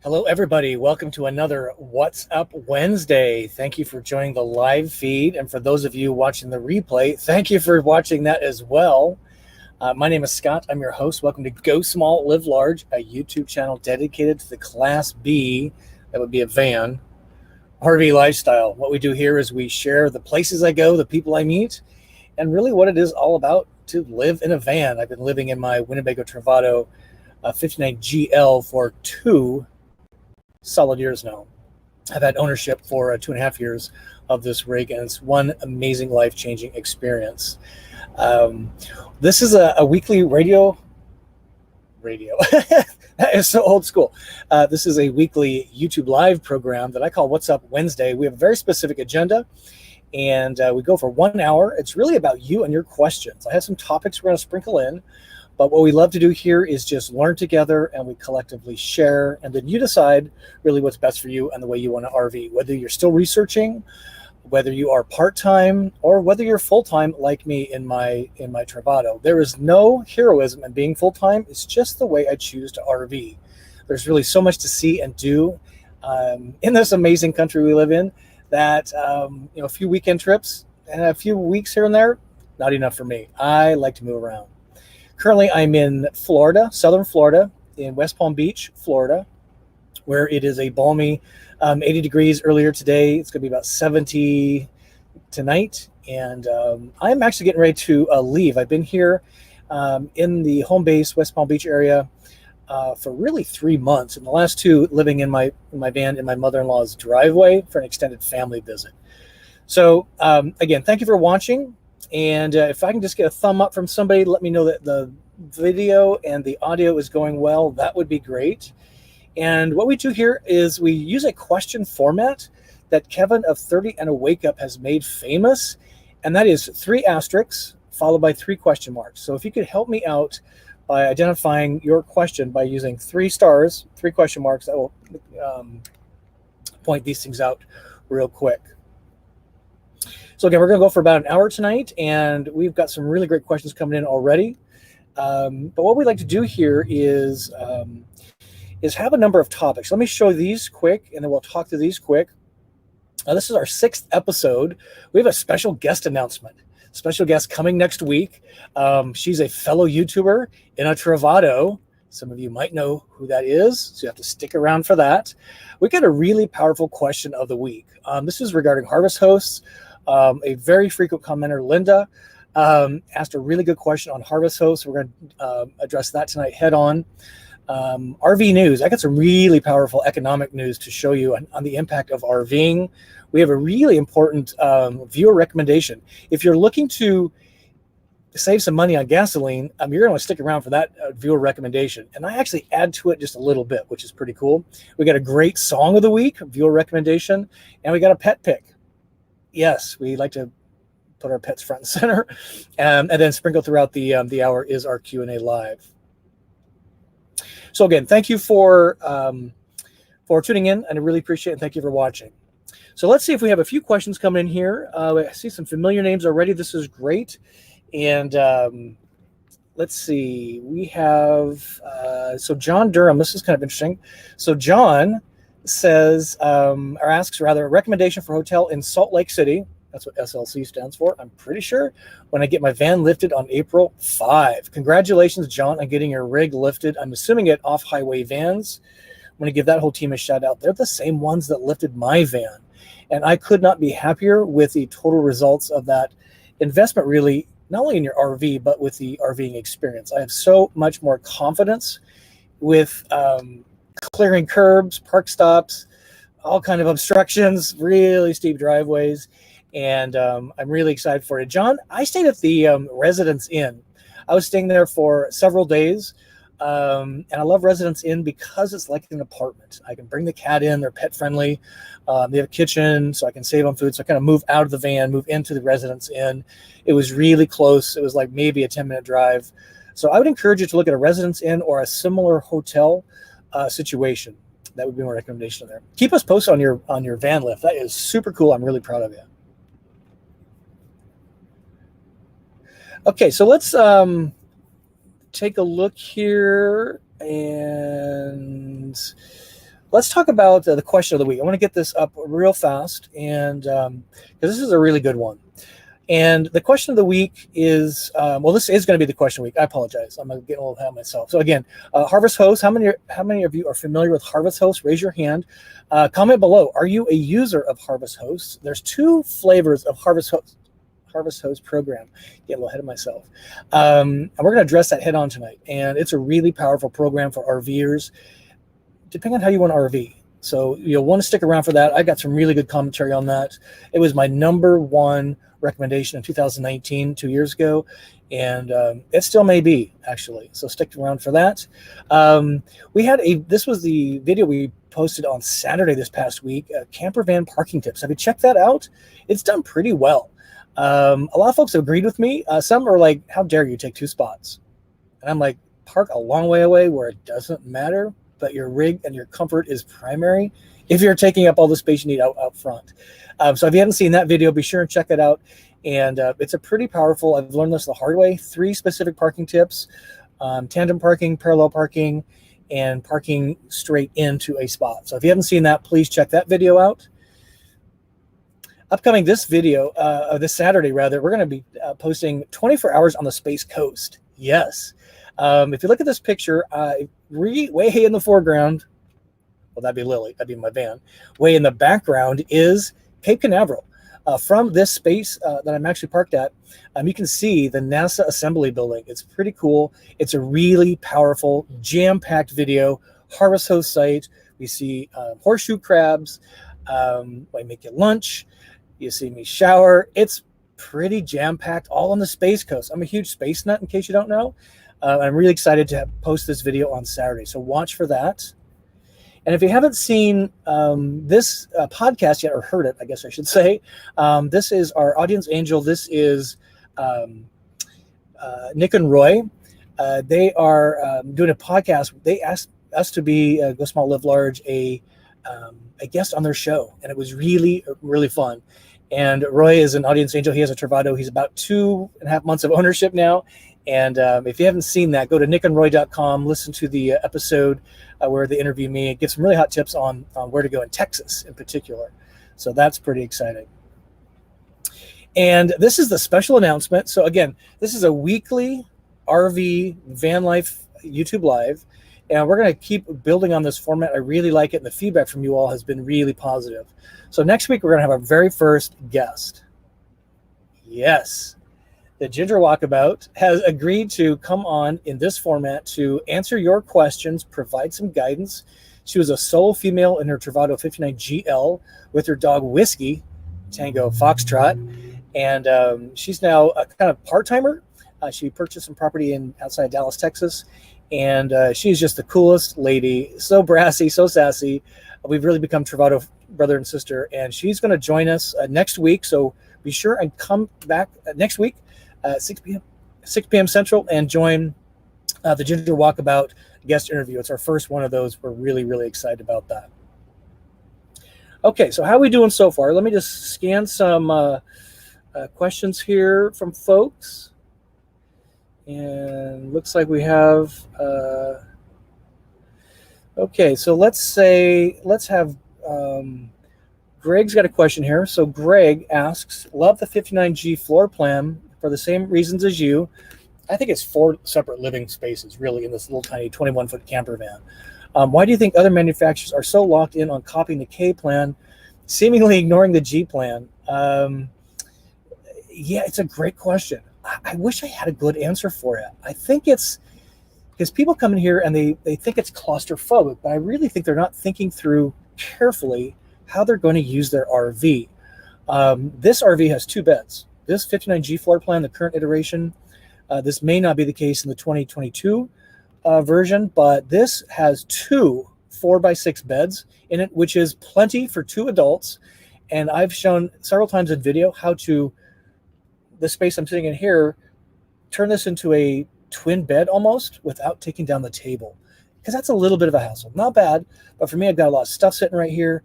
Hello, everybody. Welcome to another What's Up Wednesday. Thank you for joining the live feed. And for those of you watching the replay, thank you for watching that as well. My name is Scott. I'm your host. Welcome to Go Small, Live Large, a YouTube channel dedicated to the Class B, that would be a van, RV lifestyle. What we do here is we share the places I go, the people I meet, and really what it is all about to live in a van. I've been living in my Winnebago Travato 59 GL for 2 solid years now. I've had ownership for 2.5 years of this rig, and it's one amazing life-changing experience. This is a weekly radio. That is so old school. This is a weekly YouTube live program that I call What's Up Wednesday. We have a very specific agenda, and we go for 1 hour. It's really about you and your questions. I have some topics we're going to sprinkle in, but what we love to do here is just learn together, and we collectively share, and then you decide really what's best for you and the way you want to RV, whether you're still researching, whether you are part-time, or whether you're full-time like me in my Travato. There is no heroism in being full-time. It's just the way I choose to RV. There's really so much to see and do in this amazing country we live in that a few weekend trips and a few weeks here and there, not enough for me. I like to move around. Currently, I'm in Florida, southern Florida, in West Palm Beach, Florida, where it is a balmy 80 degrees earlier today. It's going to be about 70 tonight, and I'm actually getting ready to leave. I've been here in the home base, West Palm Beach area, for really 3 months, and the last 2 living in my van in my mother-in-law's driveway for an extended family visit. So, again, thank you for watching. And if I can just get a thumb up from somebody, let me know that the video and the audio is going well. That would be great. And what we do here is we use a question format that Kevin of 30 and a Wake Up has made famous. And that is 3 asterisks followed by 3 question marks. So if you could help me out by identifying your question by using 3 stars, 3 question marks, that will point these things out real quick. So again, we're going to go for about an hour tonight, and we've got some really great questions coming in already. But what we like to do here is have a number of topics. Let me show these quick, and then we'll talk through these quick. This is our 6th episode. We have a special guest announcement. Special guest coming next week. She's a fellow YouTuber in a Travato. Some of you might know who that is, so you have to stick around for that. We got a really powerful question of the week. This is regarding harvest hosts. A very frequent commenter, Linda, asked a really good question on harvest hosts. We're going to address that tonight head on. RV news. I got some really powerful economic news to show you on the impact of RVing. We have a really important viewer recommendation. If you're looking to save some money on gasoline, you're going to want to stick around for that viewer recommendation. And I actually add to it just a little bit, which is pretty cool. We got a great song of the week, viewer recommendation, and we got a pet pick. Yes, we like to put our pets front and center, and then sprinkle throughout the hour is our Q&A live. So again, thank you for tuning in, and I really appreciate it, and thank you for watching. So let's see if we have a few questions coming in here. I see some familiar names already. This is great. And let's see. We have, so John Durham. This is kind of interesting. So John says, or asks rather, a recommendation for a hotel in Salt Lake City. That's what SLC stands for, I'm pretty sure, when I get my van lifted on April 5. Congratulations, John, on getting your rig lifted. I'm assuming it off-highway vans. I'm going to give that whole team a shout out. They're the same ones that lifted my van. And I could not be happier with the total results of that investment, really, not only in your RV, but with the RVing experience. I have so much more confidence with clearing curbs, park stops, all kind of obstructions, really steep driveways. And I'm really excited for it. John, I stayed at the Residence Inn. I was staying there for several days. And I love Residence Inn because it's like an apartment. I can bring the cat in. They're pet friendly. They have a kitchen, so I can save on food. So I kind of move out of the van, move into the Residence Inn. It was really close. It was like maybe a 10-minute drive. So I would encourage you to look at a Residence Inn or a similar hotel situation. That would be my recommendation there. Keep us posted on your van lift. That is super cool. I'm really proud of you. Okay, so let's take a look here, and let's talk about the question of the week. I want to get this up real fast, and because this is a really good one. And the question of the week is, well, this is going to be the question of the week. I apologize. I'm getting a little ahead of myself. So again, Harvest Host, how many of you are familiar with Harvest Host? Raise your hand. Comment below. Are you a user of Harvest Host? There's two flavors of Harvest Host program. Get a little ahead of myself. And we're going to address that head on tonight. And it's a really powerful program for RVers, depending on how you want to RV. So you'll want to stick around for that. I got some really good commentary on that. It was my #1 recommendation in 2019, 2 years ago, and it still may be, actually. So stick around for that. This was the video we posted on Saturday this past week, Campervan parking tips. Have you checked that out? It's done pretty well. A lot of folks have agreed with me. Some are like, how dare you take 2 spots? And I'm like, park a long way away where it doesn't matter, but your rig and your comfort is primary if you're taking up all the space you need out front. So if you haven't seen that video, be sure and check it out. And it's a pretty powerful, I've learned this the hard way, 3 specific parking tips: tandem parking, parallel parking, and parking straight into a spot. So if you haven't seen that, please check that video out. Upcoming this Saturday, rather, we're going to be posting 24 hours on the Space Coast. Yes. If you look at this picture, way in the foreground, well, that'd be Lily, that'd be my van. Way in the background is Cape Canaveral. From this space that I'm actually parked at, you can see the NASA assembly building. It's pretty cool. It's a really powerful, jam-packed video, Harvest Host site. We see horseshoe crabs. I make you lunch. You see me shower. It's pretty jam-packed, all on the Space Coast. I'm a huge space nut, in case you don't know. I'm really excited to post this video on Saturday, so watch for that. And if you haven't seen this podcast yet, or heard it, I guess I should say, this is our audience angel. This is Nick and Roy. They are doing a podcast. They asked us to be, Go Small, Live Large, a guest on their show, and it was really, really fun. And Roy is an audience angel. He has a Travato. He's about 2.5 months of ownership now. And if you haven't seen that, go to nickandroy.com, listen to the episode where they interview me. It gives some really hot tips on where to go in Texas in particular. So that's pretty exciting. And this is the special announcement. So again, this is a weekly RV van life YouTube live. And we're going to keep building on this format. I really like it. And the feedback from you all has been really positive. So next week, we're going to have our very first guest. Yes. The Ginger Walkabout has agreed to come on in this format to answer your questions, provide some guidance. She was a solo female in her Travato 59 GL with her dog Whiskey, Tango Foxtrot. And she's now a kind of part-timer. She purchased some property outside Dallas, Texas. And she's just the coolest lady, so brassy, so sassy. We've really become Travato brother and sister. And she's going to join us next week. So be sure and come back next week. 6 p.m. Central, and join the Ginger Walkabout guest interview. It's our first one of those. We're really, really excited about that. Okay, so how are we doing so far? Let me just scan some questions here from folks. And looks like we have, okay, so let's have, Greg's got a question here. So Greg asks, love the 59G floor plan for the same reasons as you. I think it's 4 separate living spaces, really, in this little tiny 21-foot camper van. Why do you think other manufacturers are so locked in on copying the K plan, seemingly ignoring the G plan? Yeah, it's a great question. I wish I had a good answer for it. I think it's because people come in here and they think it's claustrophobic, but I really think they're not thinking through carefully how they're going to use their RV. This RV has 2 beds. This 59G floor plan, the current iteration, this may not be the case in the 2022 version, but this has 2 4x6 beds in it, which is plenty for 2 adults. And I've shown several times in video how to, the space I'm sitting in here, turn this into a twin bed almost without taking down the table, because that's a little bit of a hassle. Not bad, but for me, I've got a lot of stuff sitting right here.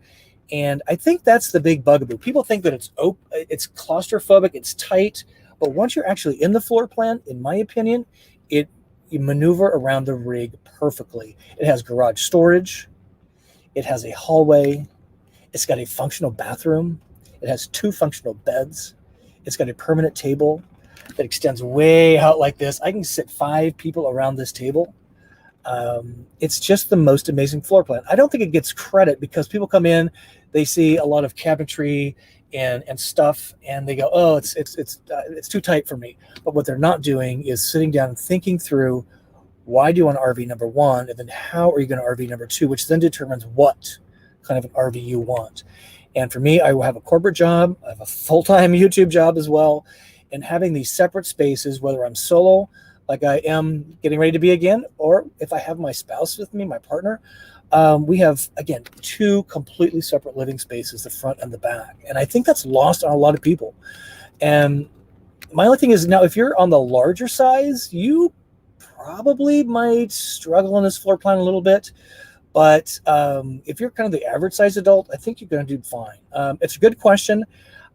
And I think that's the big bugaboo. People think that it's claustrophobic, it's tight, but once you're actually in the floor plan, in my opinion, you maneuver around the rig perfectly. It has garage storage. It has a hallway. It's got a functional bathroom. It has 2 functional beds. It's got a permanent table that extends way out like this. I can sit 5 people around this table. It's just the most amazing floor plan. I don't think it gets credit because people come in, they see a lot of cabinetry and stuff, and they go, "Oh, it's too tight for me." But what they're not doing is sitting down and thinking through, why do you want an RV number 1, and then how are you going to RV number 2, which then determines what kind of an RV you want. And for me, I have a corporate job, I have a full-time YouTube job as well, and having these separate spaces, whether I'm solo, like I am getting ready to be again, or if I have my spouse with me, my partner, we have, again, 2 completely separate living spaces, the front and the back. And I think that's lost on a lot of people. And my only thing is, now, if you're on the larger size, you probably might struggle on this floor plan a little bit. But if you're kind of the average size adult, I think you're going to do fine. It's a good question.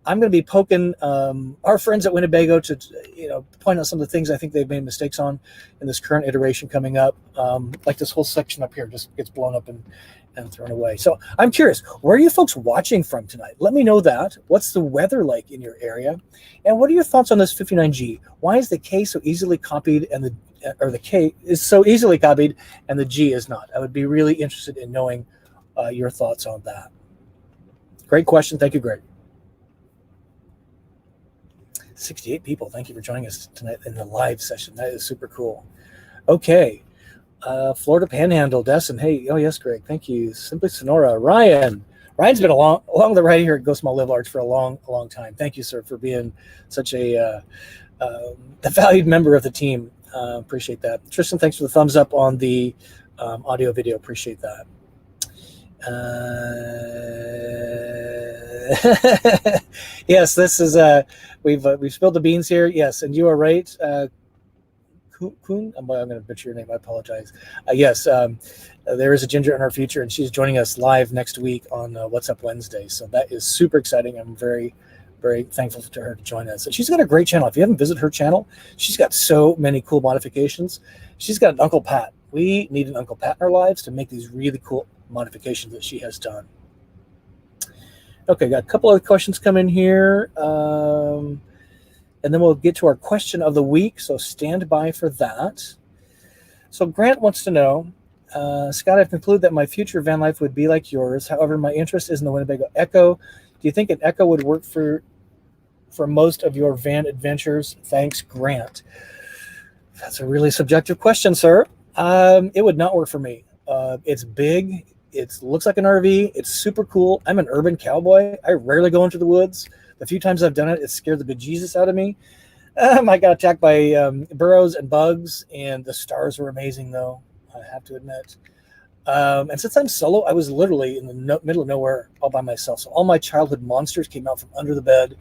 I'm going to be poking our friends at Winnebago to, point out some of the things I think they've made mistakes on in this current iteration coming up. Like this whole section up here just gets blown up and thrown away. So I'm curious, where are you folks watching from tonight? Let me know that. What's the weather like in your area? And what are your thoughts on this 59G? Why is the K so easily copied and the K is so easily copied and the G is not? I would be really interested in knowing your thoughts on that. Great question. Thank you, Greg. 68 people. Thank you for joining us tonight in the live session. That is super cool. Okay. Florida Panhandle, Destin. Hey, oh yes, Greg. Thank you. Simply Sonora. Ryan's been along the ride here at Go Small Live Large for a long time. Thank you, sir, for being such a valued member of the team. Appreciate that. Tristan, thanks for the thumbs up on the audio video. Appreciate that. Yes, this is we've spilled the beans here. Yes, and you are right. Kuhn, I'm going to butcher your name. I apologize. Yes, there is a Ginger in our future, and she's joining us live next week on What's Up Wednesday. So that is super exciting. I'm very, very thankful to her to join us. And she's got a great channel. If you haven't visited her channel, she's got so many cool modifications. She's got an Uncle Pat. We need an Uncle Pat in our lives to make these really cool modifications that she has done. Okay, got a couple of questions coming here. And then we'll get to our question of the week, so stand by for that. So Grant wants to know, Scott, I've concluded that my future van life would be like yours. However, my interest is in the Winnebago Echo. Do you think an Echo would work for most of your van adventures? Thanks, Grant. That's a really subjective question, sir. It would not work for me. It's big. It looks like an RV. It's super cool. I'm an urban cowboy. I rarely go into the woods. The few times I've done it, it scared the bejesus out of me. I got attacked by burrows and bugs, and the stars were amazing, though, I have to admit. And since I'm solo, I was literally in the middle of nowhere all by myself. So all my childhood monsters came out from under the bed,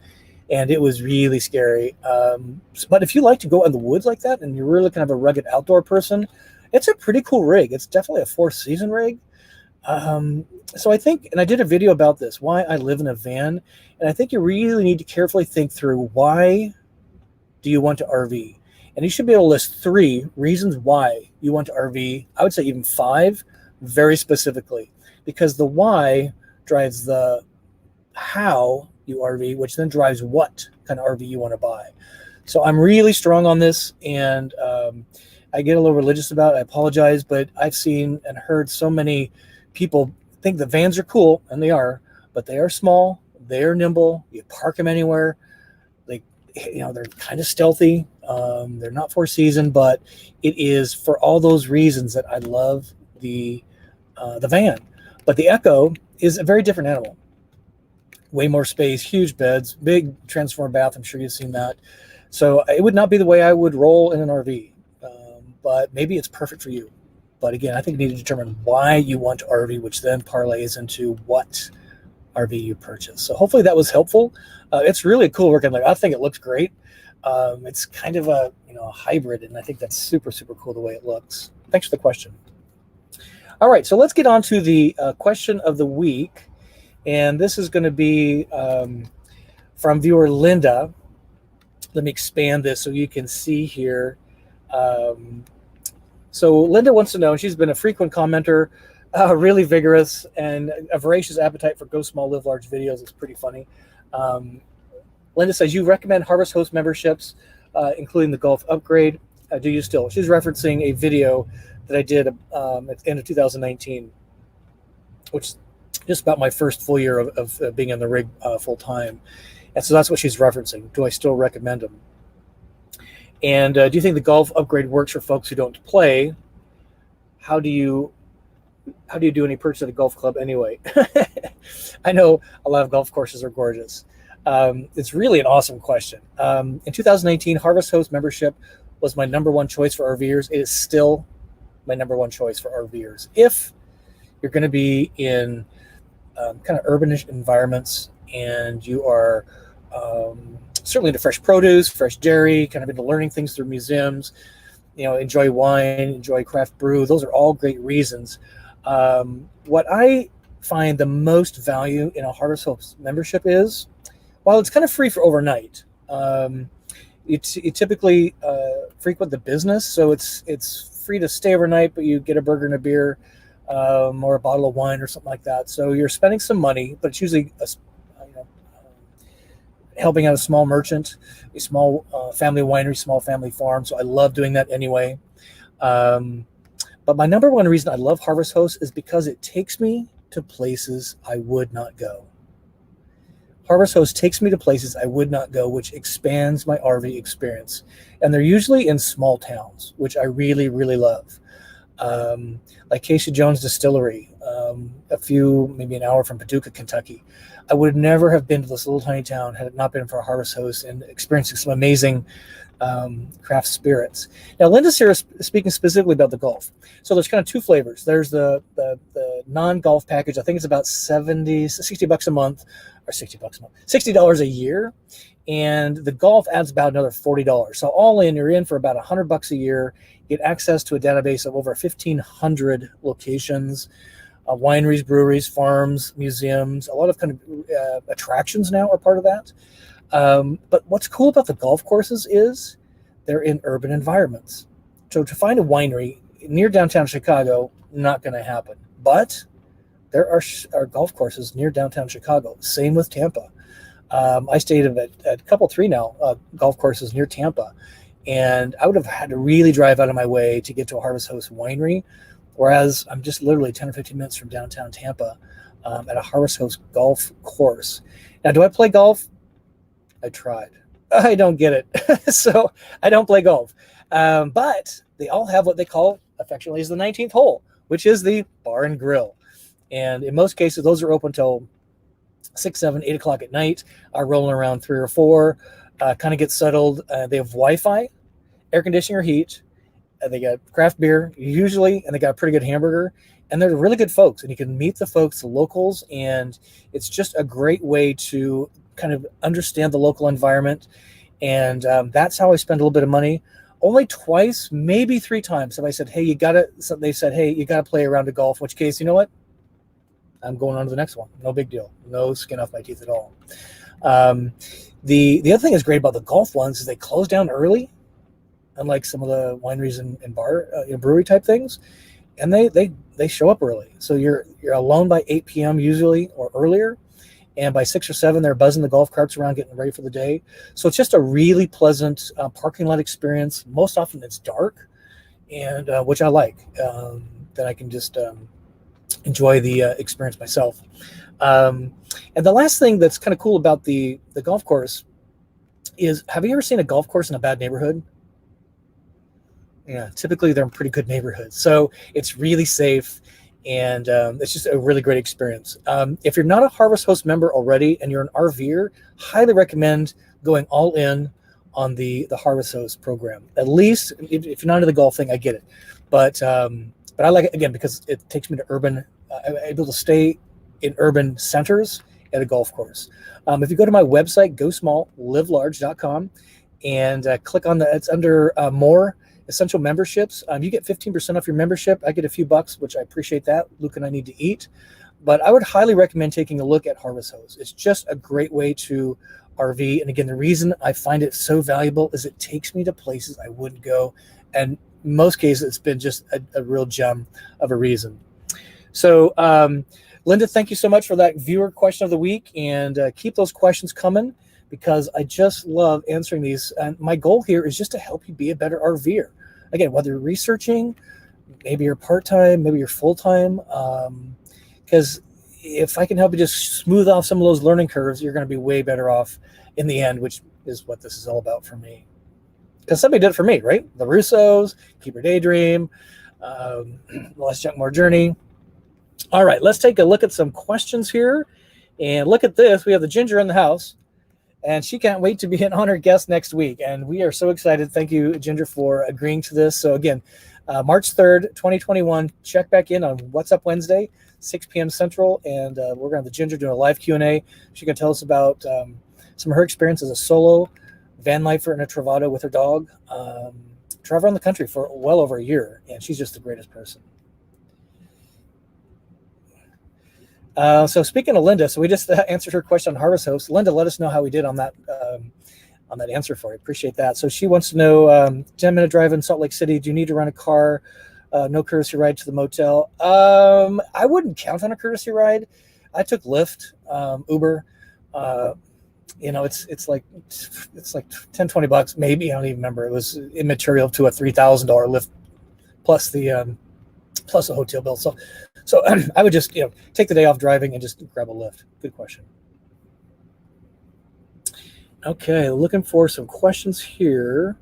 and it was really scary. But if you like to go in the woods like that, and you're really kind of a rugged outdoor person, it's a pretty cool rig. It's definitely a 4th-season rig. So I think, and I did a video about this, why I live in a van, and I think you really need to carefully think through, why do you want to RV? And you should be able to list 3 reasons why you want to RV. I would say even 5, very specifically, because the why drives the how you RV, which then drives what kind of RV you want to buy. So I'm really strong on this, and I get a little religious about it. I apologize, but I've seen and heard so many people think the vans are cool, and they are, but they are small, they are nimble, you park them anywhere. They're kind of stealthy. They're not 4-season, but it is for all those reasons that I love the van. But the Echo is a very different animal. Way more space, huge beds, big transform bath. I'm sure you've seen that. So it would not be the way I would roll in an RV, but maybe it's perfect for you. But again, I think you need to determine why you want to RV, which then parlays into what RV you purchase. So hopefully that was helpful. It's really cool working. I think it looks great. It's kind of a hybrid, and I think that's super, super cool the way it looks. Thanks for the question. All right, so let's get on to the question of the week. And this is going to be from viewer Linda. Let me expand this so you can see here. So Linda wants to know, and she's been a frequent commenter Really vigorous and a voracious appetite for Go Small, Live Large videos. It's pretty funny. Linda says, you recommend Harvest Host memberships, including the Golf upgrade. Do you still? She's referencing a video that I did at the end of 2019, which is just about my first full year of being in the rig full time. And so that's what she's referencing. Do I still recommend them? And do you think the Golf upgrade works for folks who don't play? How do you do any purchase at a golf club anyway? I know a lot of golf courses are gorgeous. It's really an awesome question. In 2019, Harvest Host membership was my #1 choice for RVers. It is still my #1 choice for RVers. If you're going to be in kind of urbanish environments and you are certainly into fresh produce, fresh dairy, kind of into learning things through museums, enjoy wine, enjoy craft brew. Those are all great reasons. What I find the most value in a Harvest Host membership is, while it's kind of free for overnight, you typically frequent the business, so it's free to stay overnight, but you get a burger and a beer or a bottle of wine or something like that. So you're spending some money, but it's usually helping out a small merchant, a small family winery, small family farm. So I love doing that anyway. But my #1 reason I love Harvest Host is because it takes me to places I would not go. Harvest Host takes me to places I would not go, which expands my RV experience. And they're usually in small towns, which I really, really love. Like Casey Jones Distillery, maybe an hour from Paducah, Kentucky. I would never have been to this little tiny town had it not been for Harvest Host and experiencing some amazing craft spirits. Now, Linda's here speaking specifically about the golf. So there's kind of two flavors. There's the non-golf package. I think it's about $60 a month, or $60 a year. And the golf adds about another $40. So all in, you're in for about $100 a year. You get access to a database of over 1,500 locations, wineries, breweries, farms, museums. A lot of kind of attractions now are part of that. But what's cool about the golf courses is they're in urban environments. So to find a winery near downtown Chicago, not going to happen. But there are golf courses near downtown Chicago. Same with Tampa. I stayed at a couple, 3 now, golf courses near Tampa. And I would have had to really drive out of my way to get to a Harvest Host winery, whereas I'm just literally 10 or 15 minutes from downtown Tampa at a Harvest Host golf course. Now, do I play golf? I tried. I don't get it. So I don't play golf. But they all have what they call affectionately as the 19th hole, which is the bar and grill. And in most cases, those are open till 6, 7, 8 o'clock at night. Rolling around 3 or 4, kind of get settled. They have Wi-Fi, air conditioning or heat. They got craft beer usually, and they got a pretty good hamburger. And they're really good folks, and you can meet the folks, the locals, and it's just a great way to kind of understand the local environment. And that's how I spend a little bit of money. Only twice, maybe 3 times have I said, hey, they said, hey, you got to play a round of golf, in which case, you know what? I'm going on to the next one. No big deal. No skin off my teeth at all. The other thing that's great about the golf ones is they close down early, unlike some of the wineries and bar brewery type things, and they show up early. So you're alone by 8 p.m. usually or earlier, and by 6 or 7 they're buzzing the golf carts around getting ready for the day. So it's just a really pleasant parking lot experience. Most often it's dark, and which I like. That I can just enjoy the experience myself. And the last thing that's kind of cool about the golf course is, have you ever seen a golf course in a bad neighborhood? Yeah, typically they're in pretty good neighborhoods. So it's really safe, and it's just a really great experience. If you're not a Harvest Host member already and you're an RVer, highly recommend going all in on the Harvest Host program. At least if you're not into the golf thing, I get it. But I like it, again, because it takes me to urban, I'm able to stay in urban centers at a golf course. If you go to my website, GoSmallLiveLarge.com, and click on it's under more essential memberships. You get 15% off your membership. I get a few bucks, which I appreciate that. Luke and I need to eat. But I would highly recommend taking a look at Harvest Host. It's just a great way to RV. And again, the reason I find it so valuable is it takes me to places I wouldn't go. And in most cases, it's been just a real gem of a reason. So, Linda, thank you so much for that viewer question of the week, and keep those questions coming because I just love answering these. And my goal here is just to help you be a better RVer. Again, whether you're researching, maybe you're part-time, maybe you're full-time, because if I can help you just smooth off some of those learning curves, you're going to be way better off in the end, which is what this is all about for me. Because somebody did it for me, right? The Russos, Keep Your Daydream, Less Junk, More Journey. All right, let's take a look at some questions here. And look at this. We have the Ginger in the house, and she can't wait to be an honored guest next week. And we are so excited. Thank you, Ginger, for agreeing to this. So again, March 3rd, 2021, check back in on What's Up Wednesday, 6 p.m. Central, and we're going to have the Ginger doing a live Q&A. She can tell us about some of her experience as a solo van lifer in a Travato with her dog. Travel around the country for well over a year, and she's just the greatest person. So speaking of Linda, so we just answered her question on Harvest Host. Linda, let us know how we did on that answer for you. Appreciate that. So she wants to know, 10-minute drive in Salt Lake City. Do you need to rent a car? No courtesy ride to the motel. I wouldn't count on a courtesy ride. I took Lyft, Uber. It's like $10-20 maybe. I don't even remember. It was immaterial to a $3,000 Lyft plus the hotel bill. So I would just take the day off driving and just grab a Lyft. Good question. Okay, looking for some questions here.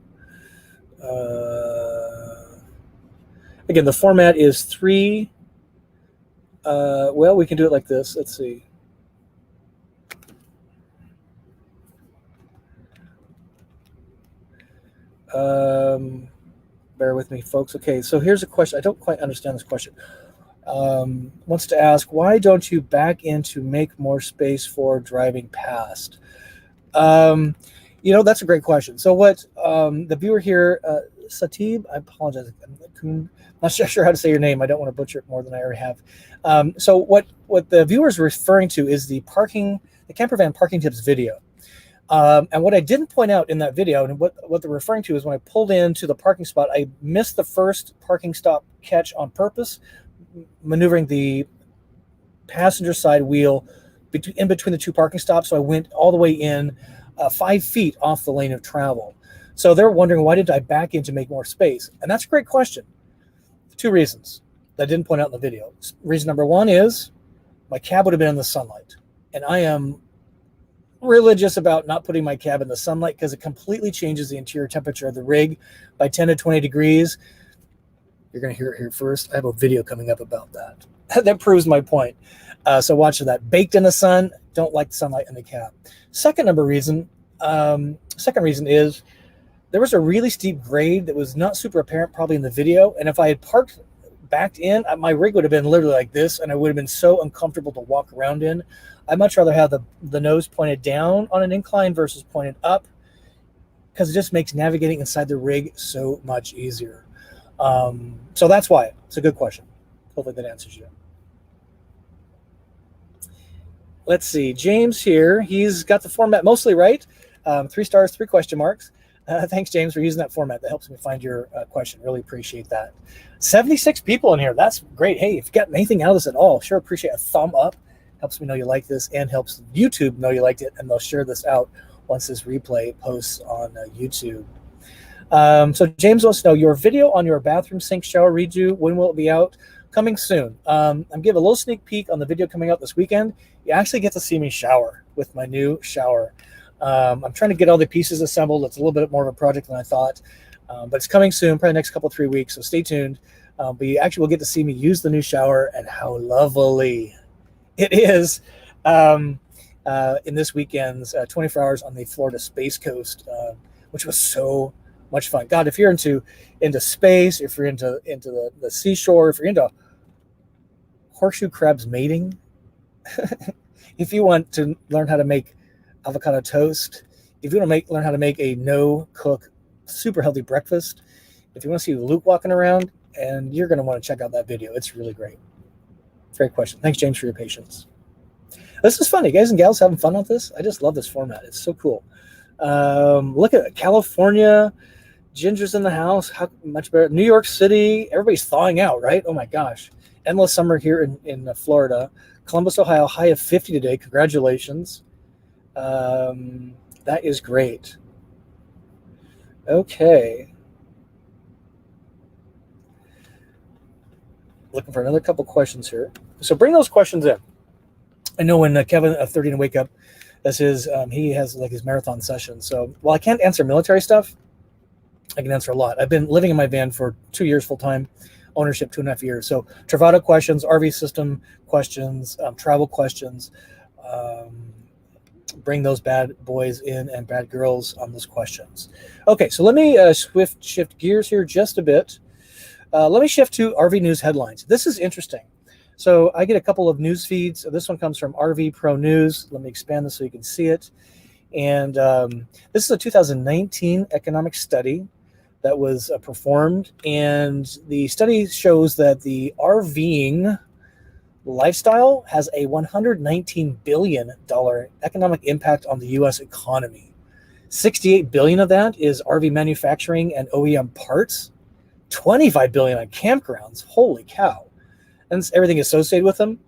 Again, the format is 3. Well, we can do it like this. Let's see. Bear with me, folks. Okay, so here's a question. I don't quite understand this question. Wants to ask, why don't you back in to make more space for driving past? That's a great question. So what the viewer here, Satib, I apologize, I'm not sure how to say your name. I don't want to butcher it more than I already have. So what the viewer is referring to is the Campervan parking tips video. And what I didn't point out in that video, and what they're referring to is when I pulled into the parking spot, I missed the first parking stop catch on purpose, maneuvering the passenger side wheel in between the two parking stops. So I went all the way in 5 feet off the lane of travel. So they're wondering, why did I back in to make more space? And that's a great question. 2 reasons that I didn't point out in the video. Reason number 1 is my cab would have been in the sunlight. And I am religious about not putting my cab in the sunlight because it completely changes the interior temperature of the rig by 10 to 20 degrees. You're going to hear it here first. I have a video coming up about that. That proves my point. So watch that. Baked in the sun, don't like the sunlight in the cab. Second reason is there was a really steep grade that was not super apparent probably in the video. And if I had backed in, my rig would have been literally like this, and I would have been so uncomfortable to walk around in. I'd much rather have the nose pointed down on an incline versus pointed up, because it just makes navigating inside the rig so much easier. So that's why. It's a good question. Hopefully that answers you. Let's see. James here. He's got the format mostly right. 3 stars, 3 question marks. Thanks, James, for using that format. That helps me find your question. Really appreciate that. 76 people in here. That's great. Hey, if you got anything out of this at all, sure appreciate a thumb up. Helps me know you like this and helps YouTube know you liked it, and they'll share this out once this replay posts on YouTube. So James wants to know, your video on your bathroom sink shower redo, when will it be out? Coming soon. I'm giving a little sneak peek on the video coming out this weekend. You actually get to see me shower with my new shower. I'm trying to get all the pieces assembled. It's a little bit more of a project than I thought, but it's coming soon, probably next 3 weeks, so stay tuned. But you actually will get to see me use the new shower and how lovely it is in this weekend's 24 hours on the Florida Space Coast, which was so much fun. God, if you're into space, if you're into the seashore, if you're into horseshoe crabs mating, if you want to learn how to make avocado toast, if you want to learn how to make a no-cook, super healthy breakfast, if you want to see Luke walking around, and you're going to want to check out that video. It's really great. Great question. Thanks, James, for your patience. This is fun. You guys and gals having fun with this? I just love this format. It's so cool. Look at California. Ginger's in the house. How much better? New York City. Everybody's thawing out, right? Oh, my gosh. Endless summer here in Florida. Columbus, Ohio, high of 50 today. Congratulations. That is great. Okay. Looking for another couple questions here. So bring those questions in. I know when Kevin of 30 to Wake Up, that's his, he has like his marathon session. So while I can't answer military stuff, I can answer a lot. I've been living in my van for 2 years full-time, ownership 2.5 years. So Travato questions, RV system questions, travel questions, bring those bad boys in and bad girls on those questions. Okay, so let me shift gears here just a bit. Let me shift to RV news headlines. This is interesting. So I get a couple of news feeds. This one comes from RV Pro News. Let me expand this so you can see it. And this is a 2019 economic study that was performed. And the study shows that the RVing lifestyle has a $119 billion economic impact on the U.S. economy. $68 billion of that is RV manufacturing and OEM parts. $25 billion on campgrounds. Holy cow. And everything associated with them.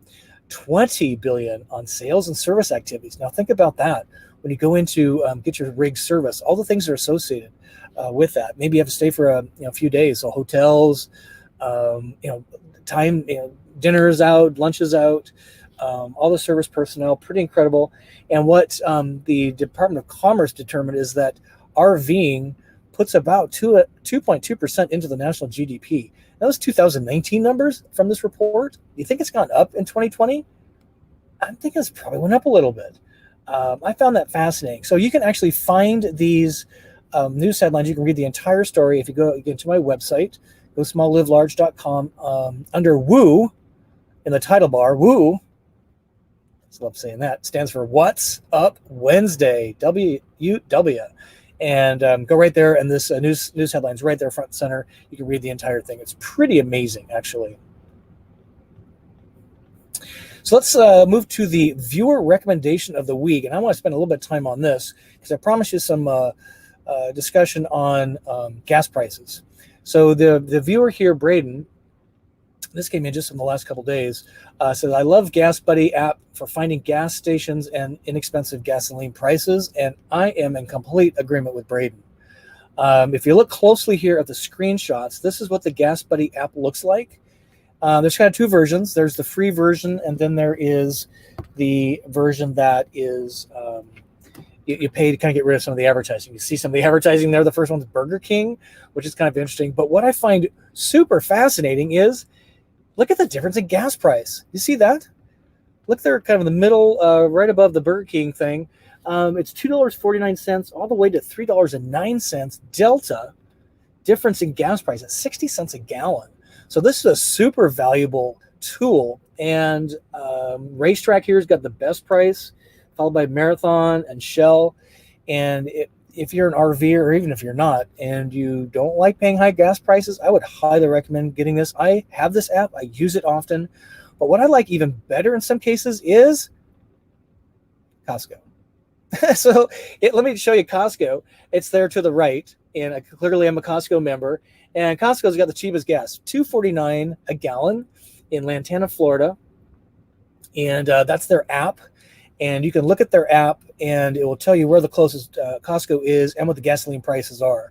$20 billion on sales and service activities. Now think about that. When you go into get your rig service, all the things that are associated with that. Maybe you have to stay for a few days. So hotels, time, dinners out, lunches out, all the service personnel, pretty incredible. And what the Department of Commerce determined is that RVing puts about 2.2% into the national GDP. That was 2019 numbers from this report. Do you think it's gone up in 2020? I'm thinking it's probably went up a little bit. I found that fascinating. So you can actually find these news headlines. You can read the entire story if you go again to my website, go smalllivlarge.com. Under Woo, in the title bar, Woo, I love saying that, stands for What's Up Wednesday, WUW. And go right there, and this news headlines right there front and center. You can read the entire thing. It's pretty amazing, actually. So let's move to the viewer recommendation of the week. And I want to spend a little bit of time on this because I promised you some discussion on gas prices. So the viewer here, Braden, this came in just in the last couple days, says, I love Gasbuddy app for finding gas stations and inexpensive gasoline prices, and I am in complete agreement with Braden. If you look closely here at the screenshots, this is what the Gasbuddy app looks like. There's kind of two versions. There's the free version, and then there is the version that is you pay to kind of get rid of some of the advertising. You see some of the advertising there. The first one's Burger King, which is kind of interesting. But what I find super fascinating is look at the difference in gas price. You see that? Look there, kind of in the middle, right above the Burger King thing. It's $2.49 all the way to $3.09 delta difference in gas price at 60 cents a gallon. So this is a super valuable tool. And Racetrack here has got the best price, followed by Marathon and Shell. And if you're an RVer, or even if you're not, and you don't like paying high gas prices, I would highly recommend getting this. I have this app. I use it often. But what I like even better in some cases is Costco. So let me show you Costco. It's there to the right, and clearly I'm a Costco member. And Costco's got the cheapest gas, $2.49 a gallon in Lantana, Florida. And that's their app. And you can look at their app, and it will tell you where the closest Costco is and what the gasoline prices are.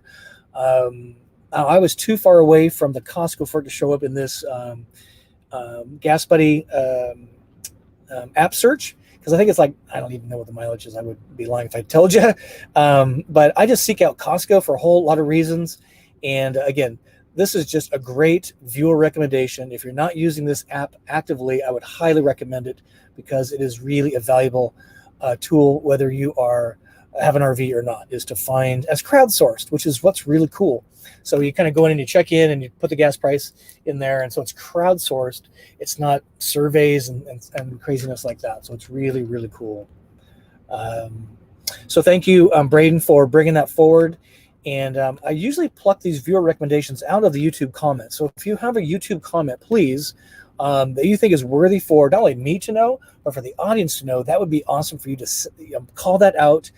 I was too far away from the Costco for it to show up in this Gasbuddy app search, because I think it's like, I don't even know what the mileage is. I would be lying if I told you. But I just seek out Costco for a whole lot of reasons. And again, this is just a great viewer recommendation. If you're not using this app actively, I would highly recommend it because it is really a valuable tool, whether you have an RV or not, is to find as crowdsourced, which is what's really cool. So you kind of go in and you check in and you put the gas price in there. And so it's crowdsourced. It's not surveys and craziness like that. So it's really, really cool. So thank you, Braden, for bringing that forward. And I usually pluck these viewer recommendations out of the YouTube comments. So if you have a YouTube comment, please, that you think is worthy for not only me to know, but for the audience to know, that would be awesome for you to call that out.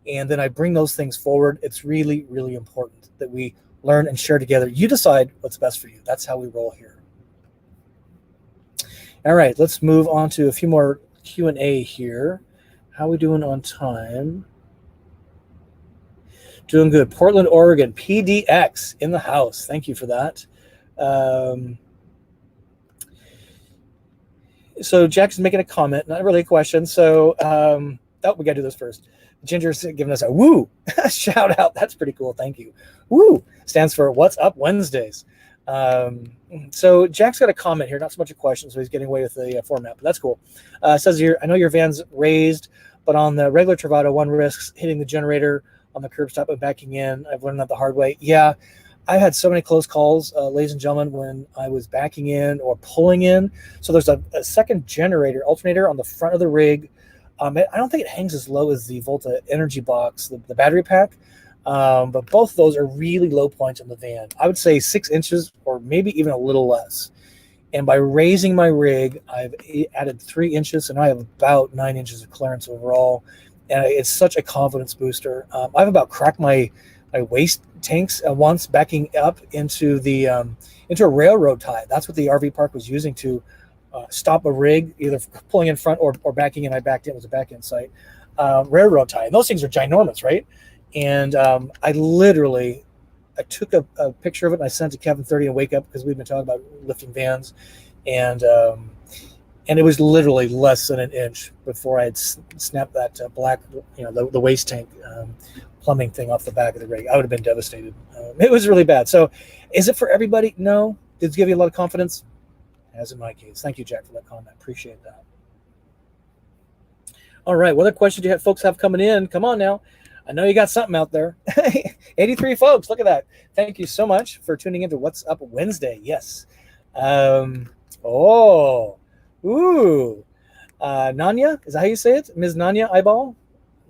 And then I bring those things forward. It's really, really important that we learn and share together. You decide what's best for you. That's how we roll here. All right, let's move on to a few more Q&A here. How are we doing on time? Doing good. Portland, Oregon, PDX in the house. Thank you for that. So Jackson's making a comment, not really a question. So, we got to do this first. Ginger's giving us a woo shout out. That's pretty cool. Thank you. Woo stands for What's Up Wednesdays. So Jack's got a comment here, not so much a question, so he's getting away with the format, but that's cool. It says here, I know your van's raised, but on the regular Travato, one risks hitting the generator on the curb stop and backing in. I've learned that the hard way. Yeah, I've had so many close calls, ladies and gentlemen, when I was backing in or pulling in. So there's a second generator, alternator on the front of the rig. I don't think it hangs as low as the Volta energy box, the battery pack. But both of those are really low points on the van. I would say 6 inches or maybe even a little less. And by raising my rig, I've added 3 inches, and I have about 9 inches of clearance overall. And it's such a confidence booster. I've about cracked my waist tanks once backing up into a railroad tie. That's what the RV park was using to stop a rig, either pulling in front or backing in. I backed in, it was a back-in site. Railroad tie. And those things are ginormous, right? And I took a picture of it and I sent it to Kevin 30 and Wake Up, because we've been talking about lifting vans, and it was literally less than an inch before I had snapped that black, the waste tank plumbing thing off the back of the rig. I would have been devastated. It was really bad. So, is it for everybody? No. Did it give you a lot of confidence? As in my case. Thank you, Jack, for that comment. Appreciate that. All right, what other questions do you folks have coming in? Come on now. I know you got something out there. 83 folks. Look at that. Thank you so much for tuning into What's Up Wednesday. Yes. Nanya, is that how you say it? Ms. Nanya Eyeball?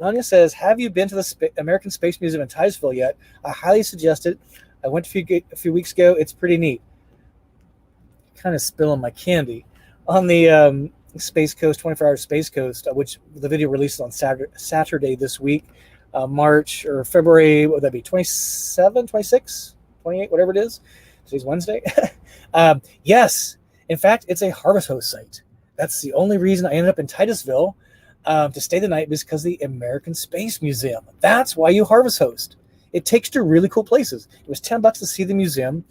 Nanya says, have you been to the American Space Museum in Titusville yet? I highly suggest it. I went a few weeks ago. It's pretty neat. Kind of spilling my candy. On the Space Coast, 24-hour Space Coast, which the video releases on Saturday this week. March or February, what would that be, 27, 26, 28, whatever it is. Today's Wednesday. Yes, in fact, it's a Harvest Host site. That's the only reason I ended up in Titusville to stay the night, because the American Space Museum. That's why you Harvest Host. It takes you to really cool places. It was $10 to see the museum.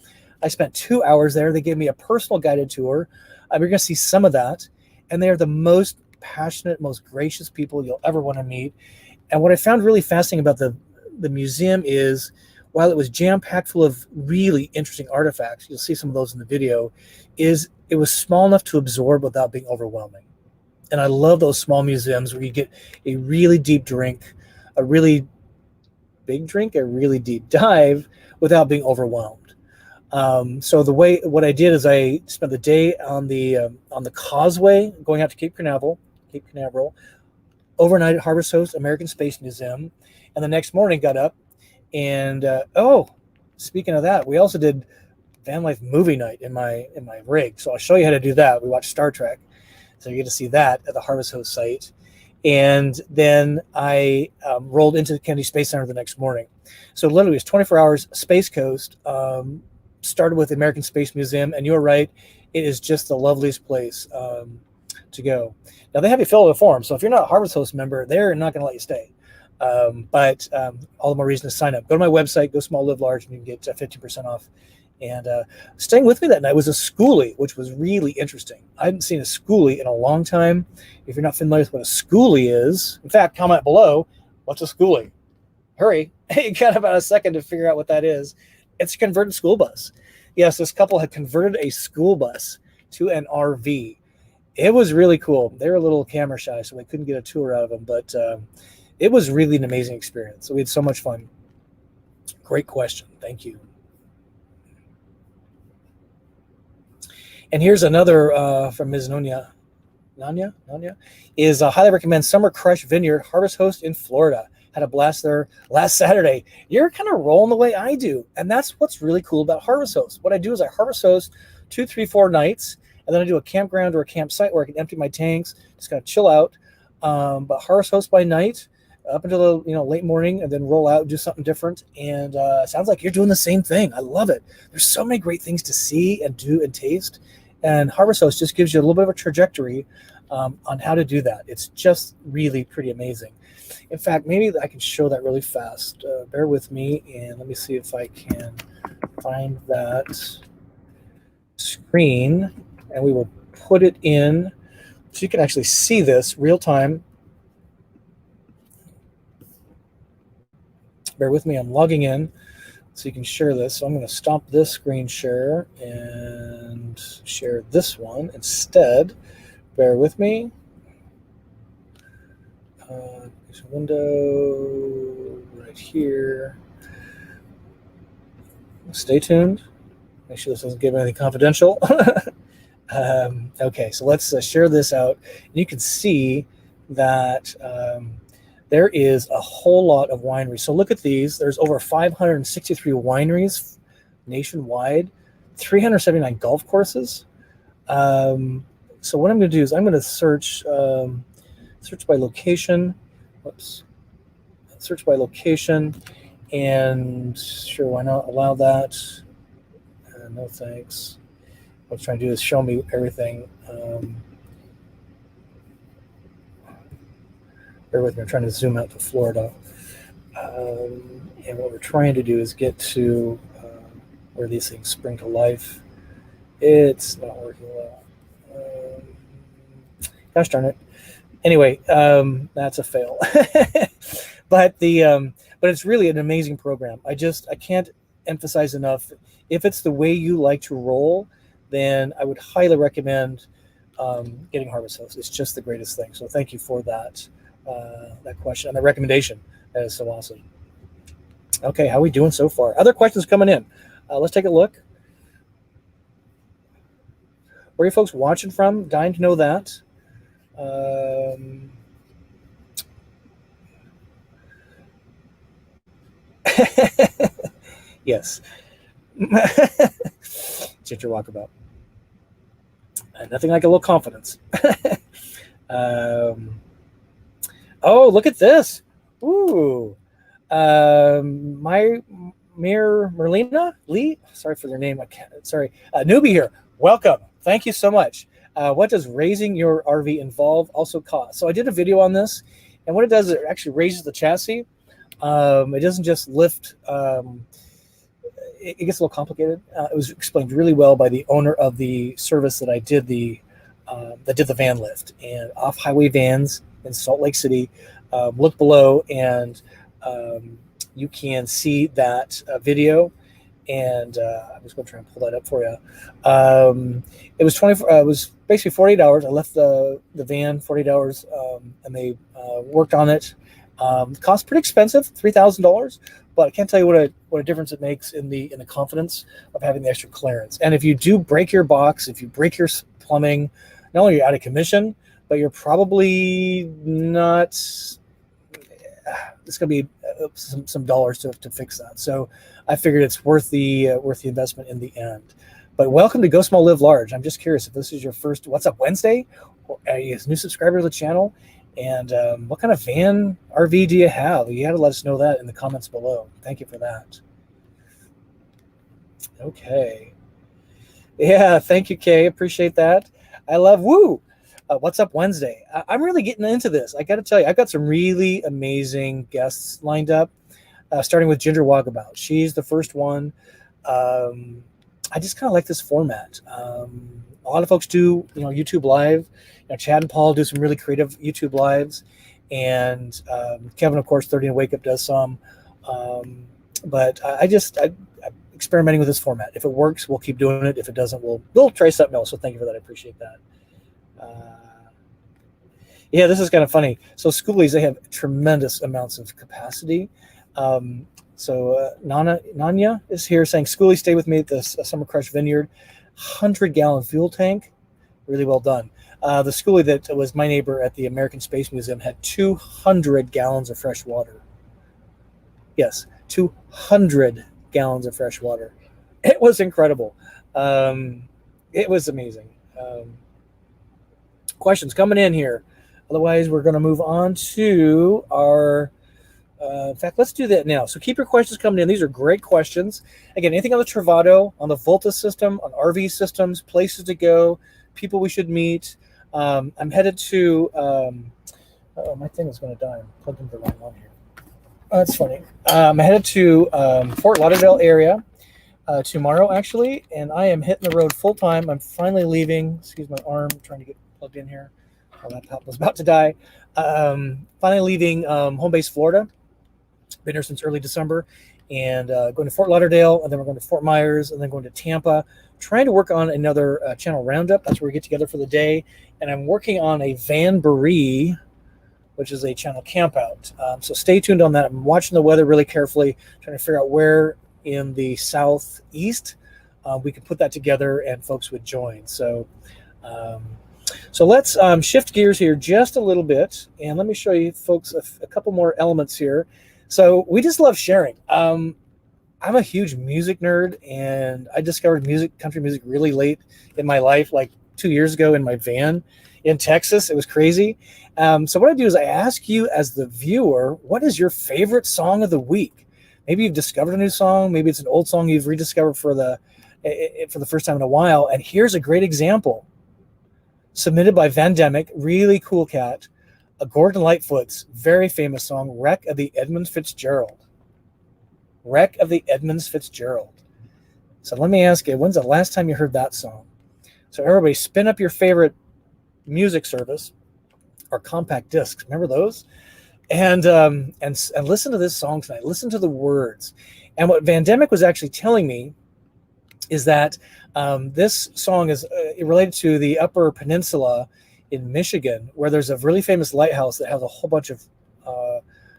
I spent 2 hours there. They gave me a personal guided tour. We're going to see some of that. And they are the most passionate, most gracious people you'll ever want to meet. And what I found really fascinating about the museum is, while it was jam-packed full of really interesting artifacts, you'll see some of those in the video, is it was small enough to absorb without being overwhelming. And I love those small museums where you get a really deep drink, a really big drink, a really deep dive without being overwhelmed. So what I did is I spent the day on the causeway going out to Cape Canaveral, overnight at Harvest Host American Space Museum, and the next morning got up and speaking of that, we also did van life movie night in my rig. So I'll show you how to do that. We watched Star Trek, so you get to see that at the Harvest Host site. And then I rolled into the Kennedy Space Center the next morning. So literally it was 24 hours Space Coast. Started with the American Space Museum, and you're right, it is just the loveliest place to go. Now, they have you fill out a form, so if you're not a Harvest Host member, they're not going to let you stay. But all the more reason to sign up. Go to my website, Go Small Live Large, and you can get 15% off. And staying with me that night was a schoolie, which was really interesting. I hadn't seen a schoolie in a long time. If you're not familiar with what a schoolie is, in fact, comment below, what's a schoolie? Hurry, you got about a second to figure out what that is. It's a converted school bus. Yes, this couple had converted a school bus to an RV. It was really cool. They were a little camera shy, so they couldn't get a tour out of them, but it was really an amazing experience. So we had so much fun. Great question. Thank you. And here's another from Ms. Nanya, is highly recommend Summer Crush Vineyard Harvest Host in Florida. Had a blast there last Saturday. You're kind of rolling the way I do. And that's what's really cool about Harvest Host. What I do is I Harvest Host 2, 3, 4 nights, and then I do a campground or a campsite where I can empty my tanks, just kind of chill out. But Harvest Host by night up until the late morning, and then roll out, do something different. And sounds like you're doing the same thing. I love it. There's so many great things to see and do and taste. And Harvest Host just gives you a little bit of a trajectory on how to do that. It's just really pretty amazing. In fact, maybe I can show that really fast. Bear with me, and let me see if I can find that screen, and we will put it in so you can actually see this real time. Bear with me, I'm logging in so you can share this. So I'm going to stop this screen share and share this one instead. Bear with me. There's a window right here. Stay tuned. Make sure this doesn't give anything confidential. Okay, so let's share this out. You can see that there is a whole lot of wineries. So look at these. There's over 563 wineries nationwide, 379 golf courses. So what I'm going to do is I'm going to search by location. Whoops. Search by location, and sure, why not allow that? No thanks. What I'm trying to do is show me everything. Bear with me, I'm trying to zoom out to Florida. And what we're trying to do is get to where these things spring to life. It's not working well. Gosh darn it. Anyway, that's a fail. But it's really an amazing program. I can't emphasize enough. If it's the way you like to roll, then I would highly recommend getting Harvest Host. It's just the greatest thing. So thank you for that question and the recommendation. That is so awesome. Okay, how are we doing so far? Other questions coming in. Let's take a look. Where are you folks watching from? Dying to know that. Yes. Ginger Walkabout. Nothing like a little confidence. Oh, look at this. Ooh. Merlina Lee. Sorry for their name. Sorry. Newbie here. Welcome. Thank you so much. What does raising your RV involve? Also cost? So I did a video on this, and what it does is it actually raises the chassis. It doesn't just lift. It gets a little complicated. It was explained really well by the owner of the service that I did the van lift, and off-highway vans in Salt Lake City. Look below, and you can see that video. And I'm just going to try and pull that up for you. It was 24. It was basically 48 hours. I left the van 48 hours, and they worked on it. Cost pretty expensive, $3,000, but I can't tell you what a difference it makes in the confidence of having the extra clearance. And if you do break your box, if you break your plumbing, not only are you out of commission, but you're probably not. It's going to be some dollars to fix that. So I figured it's worth the investment in the end. But welcome to Go Small Live Large. I'm just curious if this is your first What's Up Wednesday, or are you a new subscriber to the channel, and what kind of van RV do you have? You got to let us know that in the comments below. Thank you for that. Okay. Yeah, thank you, Kay. Appreciate that. I love What's Up Wednesday? I'm really getting into this. I got to tell you, I've got some really amazing guests lined up, starting with Ginger Walkabout. She's the first one. I just kind of like this format. A lot of folks do, YouTube Live. Chad and Paul do some really creative YouTube Lives. And Kevin, of course, 30 and Wake Up does some. But I'm experimenting with this format. If it works, we'll keep doing it. If it doesn't, we'll try something else. So thank you for that. I appreciate that. Yeah, this is kind of funny. So schoolies, they have tremendous amounts of capacity. So Nanya is here saying, Schoolie, stay with me at the Summer Crush Vineyard. 100-gallon fuel tank. Really well done. The schoolie that was my neighbor at the American Space Museum had 200 gallons of fresh water. Yes, 200 gallons of fresh water. It was incredible. It was amazing. Questions coming in here. Otherwise, we're going to move on to our In fact, let's do that now. So keep your questions coming in. These are great questions. Again, anything on the Travato, on the Volta system, on RV systems, places to go, people we should meet. I'm headed to, my thing is going to die. I'm plugged into the wrong one here. Oh, that's funny. I'm headed to Fort Lauderdale area tomorrow, actually, and I am hitting the road full time. I'm finally leaving. Excuse my arm, I'm trying to get plugged in here. My laptop was about to die. Finally leaving home base Florida. Been here since early December, and going to Fort Lauderdale, and then we're going to Fort Myers, and then going to Tampa. Trying to work on another channel roundup. That's where we get together for the day. And I'm working on a Vanbury, which is a channel camp out. So stay tuned on that. I'm watching the weather really carefully, trying to figure out where in the southeast we could put that together and folks would join. So let's shift gears here just a little bit, and let me show you folks a couple more elements here. So we just love sharing. I'm a huge music nerd, and I discovered country music really late in my life, like 2 years ago in my van in Texas. It was crazy. So what I do is I ask you as the viewer, what is your favorite song of the week? Maybe you've discovered a new song. Maybe it's an old song you've rediscovered for the first time in a while. And here's a great example. Submitted by Vandemic, really cool cat, a Gordon Lightfoot's very famous song, Wreck of the Edmund Fitzgerald. Wreck of the Edmund Fitzgerald. So let me ask you, when's the last time you heard that song? So everybody spin up your favorite music service or compact discs. Remember those? And listen to this song tonight. Listen to the words. And what Vandemic was actually telling me is that this song is related to the Upper Peninsula in Michigan, where there's a really famous lighthouse that has a whole bunch of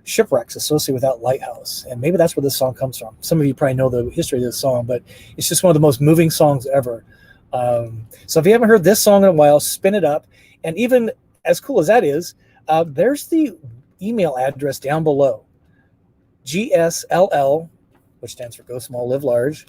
shipwrecks associated with that lighthouse. And maybe that's where this song comes from. Some of you probably know the history of this song, but it's just one of the most moving songs ever. So if you haven't heard this song in a while, spin it up. And even as cool as that is, there's the email address down below. GSLL, which stands for Go Small, Live Large,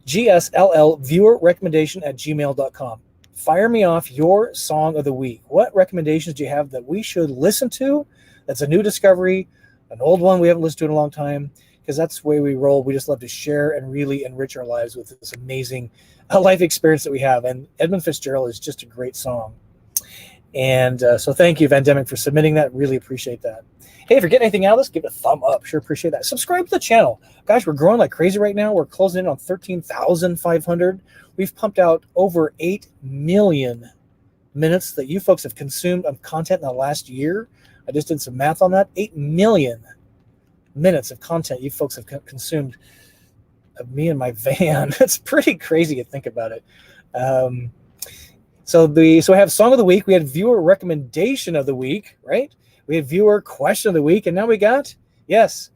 GSLL viewer recommendation at gmail.com. Fire me off your song of the week. What recommendations do you have that we should listen to? That's a new discovery, an old one we haven't listened to in a long time, because that's the way we roll. We just love to share and really enrich our lives with this amazing life experience that we have. And Edmund Fitzgerald is just a great song. And so thank you, Vandemic, for submitting that. Really appreciate that. Hey, if you're getting anything out of this, give it a thumb up. Sure appreciate that. Subscribe to the channel. Guys, we're growing like crazy right now. We're closing in on 13,500. We've pumped out over 8 million minutes that you folks have consumed of content in the last year. I just did some math on that. 8 million minutes of content you folks have consumed of me and my van. It's pretty crazy to think about it. So I have song of the week. We had viewer recommendation of the week, right? We had viewer question of the week, and now we got, yes,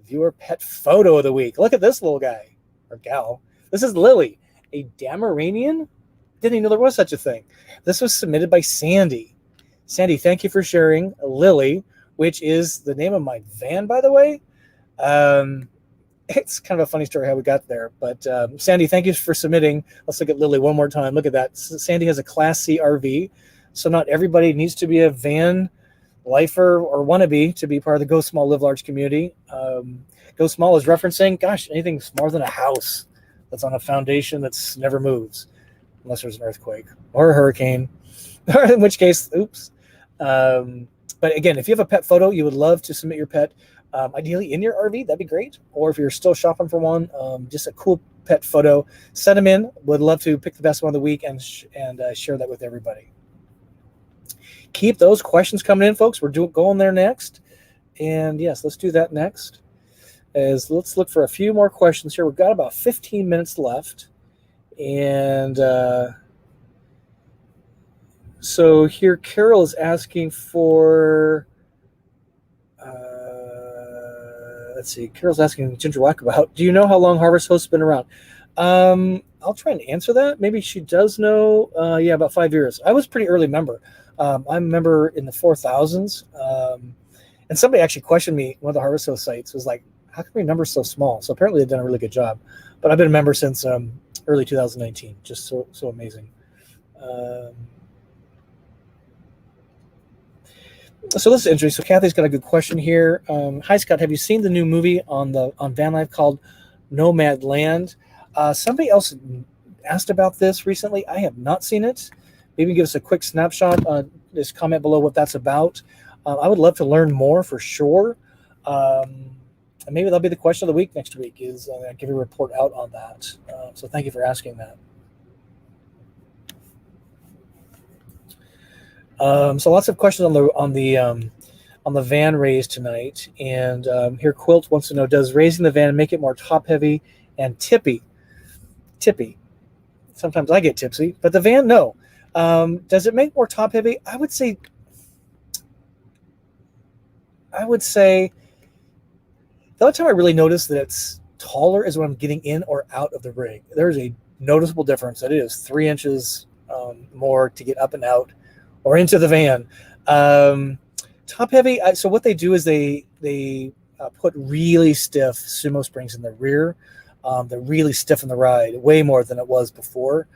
viewer pet photo of the week. Look at this little guy or gal. This is Lily, a Dameranian. Didn't even know there was such a thing. This was submitted by Sandy. Sandy, thank you for sharing. Lily, which is the name of my van, by the way. It's kind of a funny story how we got there. But Sandy, thank you for submitting. Let's look at Lily one more time. Look at that. Sandy has a Class C RV. So not everybody needs to be a van lifer or wannabe to be part of the Go Small, Live Large community. Go Small is referencing, gosh, anything smaller than a house that's on a foundation that's never moves, unless there's an earthquake or a hurricane, or in which case, oops. But again, if you have a pet photo, you would love to submit your pet, ideally in your RV, that'd be great. Or if you're still shopping for one, just a cool pet photo, send them in. Would love to pick the best one of the week and share that with everybody. Keep those questions coming in, folks. We're going there next. And yes, let's do that next. Let's look for a few more questions here. We've got about 15 minutes left. And so here, Carol is asking for, let's see, Carol's asking Ginger Whack about, do you know how long Harvest Host's been around? I'll try and answer that. Maybe she does know. Yeah, about 5 years. I was a pretty early member. I'm a member in the 4000s. And somebody actually questioned me, one of the Harvest Host sites was like, how come your number's so small? So apparently they've done a really good job. But I've been a member since early 2019. Just so amazing. So this is interesting. So Kathy's got a good question here. Hi Scott, have you seen the new movie on Van Life called Nomad Land? Somebody else asked about this recently. I have not seen it. Maybe give us a quick snapshot. Just comment below what that's about. I would love to learn more for sure. And maybe that'll be the question of the week next week. Is give a report out on that. So thank you for asking that. So lots of questions on the van raise tonight, and here Quilt wants to know: does raising the van make it more top heavy and tippy? Tippy. Sometimes I get tipsy, but the van, no. Does it make more top heavy? I would say the only time I really notice that it's taller is when I'm getting in or out of the rig. There's a noticeable difference. That it is 3 inches more to get up and out or into the van. Top heavy. So what they do is they put really stiff sumo springs in the rear. They're really stiff in the ride, way more than it was before.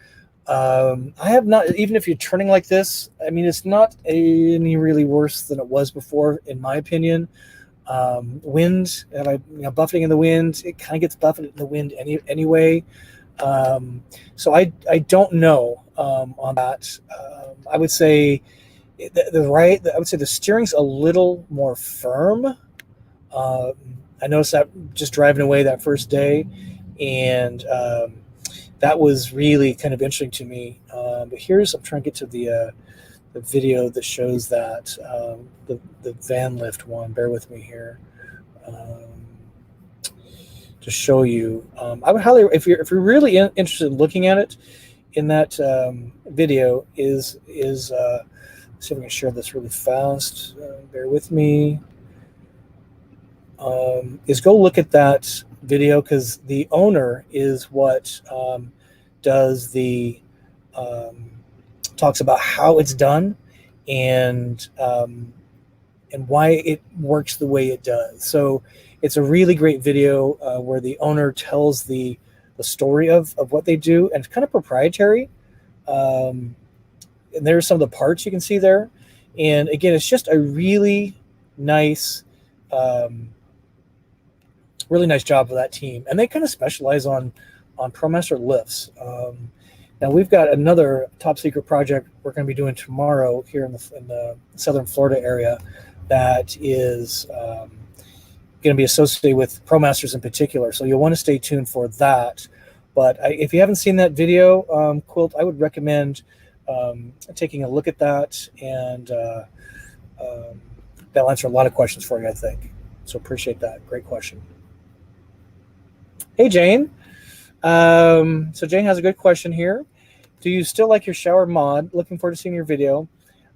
I have not, even if you're turning like this, I mean, it's not any really worse than it was before, in my opinion. Wind, buffeting in the wind, it kind of gets buffeted in the wind anyway. So I don't know on that. I would say the steering's a little more firm. I noticed that just driving away that first day, and that was really kind of interesting to me. But I'm trying to get to the video that shows that the van lift one. Bear with me here to show you. I would highly, if you're really interested in looking at it, in that video is let's see if I can share this really fast. Bear with me. Is go look at that video, because the owner is what does the talks about how it's done and why it works the way it does. So it's a really great video where the owner tells the story of what they do, and it's kind of proprietary. And there's some of the parts you can see there. And again, it's just a really nice job of that team. And they kind of specialize on ProMaster lifts. Now we've got another top secret project we're going to be doing tomorrow here in the Southern Florida area that is going to be associated with ProMasters in particular. So you'll want to stay tuned for that. But if you haven't seen that video, Quilt, I would recommend taking a look at that, and that'll answer a lot of questions for you, I think. So appreciate that. Great question. Hey, Jane. So Jane has a good question here. Do you still like your shower mod? Looking forward to seeing your video.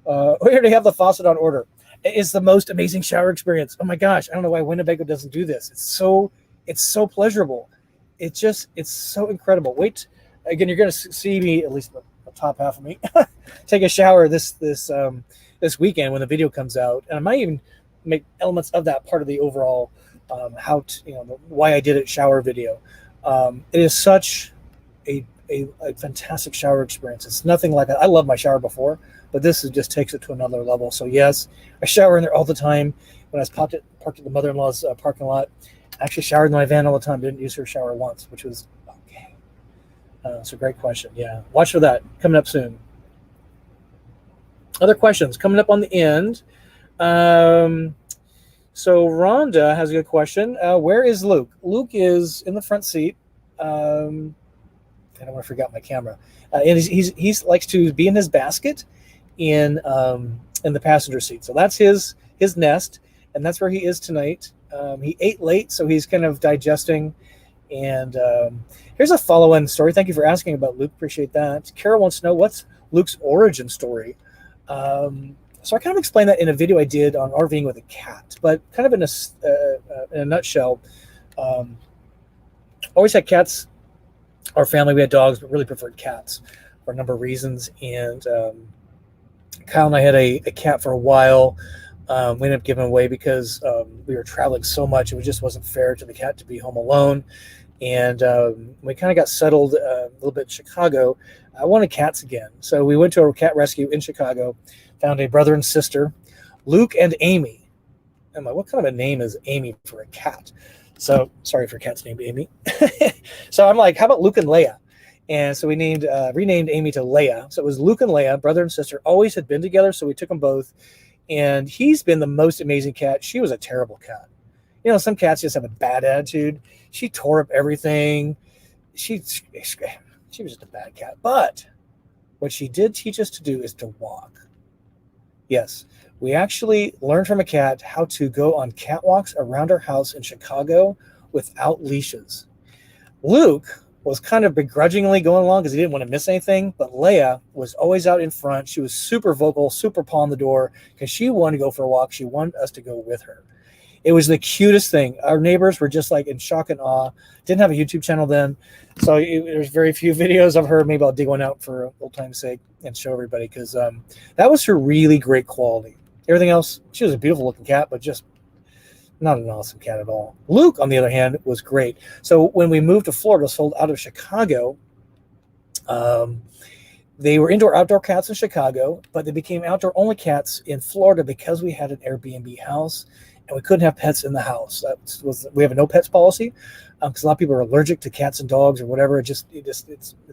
We already have the faucet on order. It is the most amazing shower experience. Oh my gosh, I don't know why Winnebago doesn't do this. It's so pleasurable. It's so incredible. Wait, again, you're going to see me, at least the top half of me, take a shower this weekend when the video comes out, and I might even make elements of that part of the overall why I did it shower video. It is such a fantastic shower experience. It's nothing like I love my shower before, but this just takes it to another level. So yes, I shower in there all the time. When I was parked at the mother-in-law's parking lot, I actually showered in my van all the time. Didn't use her shower once, which was okay. It's a great question. Yeah, watch for that coming up soon. Other questions coming up on the end. So Rhonda has a good question. Where is Luke? Luke is in the front seat. I don't want to forget my camera. And he's likes to be in his basket in the passenger seat. So that's his nest, and that's where he is tonight. He ate late, so he's kind of digesting. And here's a follow-on story. Thank you for asking about Luke. Appreciate that. Carol wants to know, what's Luke's origin story? So I kind of explained that in a video I did on RVing with a cat, but kind of in a nutshell. Always had cats. Our family, we had dogs, but really preferred cats for a number of reasons. And Kyle and I had a cat for a while. We ended up giving away because we were traveling so much. It just wasn't fair to the cat to be home alone. And we kind of got settled a little bit in Chicago. I wanted cats again. So we went to a cat rescue in Chicago, found a brother and sister, Luke and Amy. I'm like, what kind of a name is Amy for a cat? So sorry for cats named Amy. So I'm like, how about Luke and Leia? And so we renamed Amy to Leia. So it was Luke and Leia, brother and sister, always had been together. So we took them both. And he's been the most amazing cat. She was a terrible cat. You know, some cats just have a bad attitude. She tore up everything. She was just a bad cat. But what she did teach us to do is to walk. Yes, we actually learned from a cat how to go on catwalks around our house in Chicago without leashes. Luke was kind of begrudgingly going along because he didn't want to miss anything, but Leia was always out in front. She was super vocal, super paw on the door because she wanted to go for a walk. She wanted us to go with her. It was the cutest thing. Our neighbors were just like in shock and awe. Didn't have a YouTube channel then, so there's very few videos of her. Maybe I'll dig one out for old time's sake and show everybody, because that was her really great quality. Everything else, she was a beautiful looking cat, but just not an awesome cat at all. Luke, on the other hand, was great. So when we moved to Florida, sold out of Chicago, they were indoor-outdoor cats in Chicago, but they became outdoor-only cats in Florida because we had an Airbnb house, and we couldn't have pets in the house. We have a no pets policy because a lot of people are allergic to cats and dogs or whatever. It's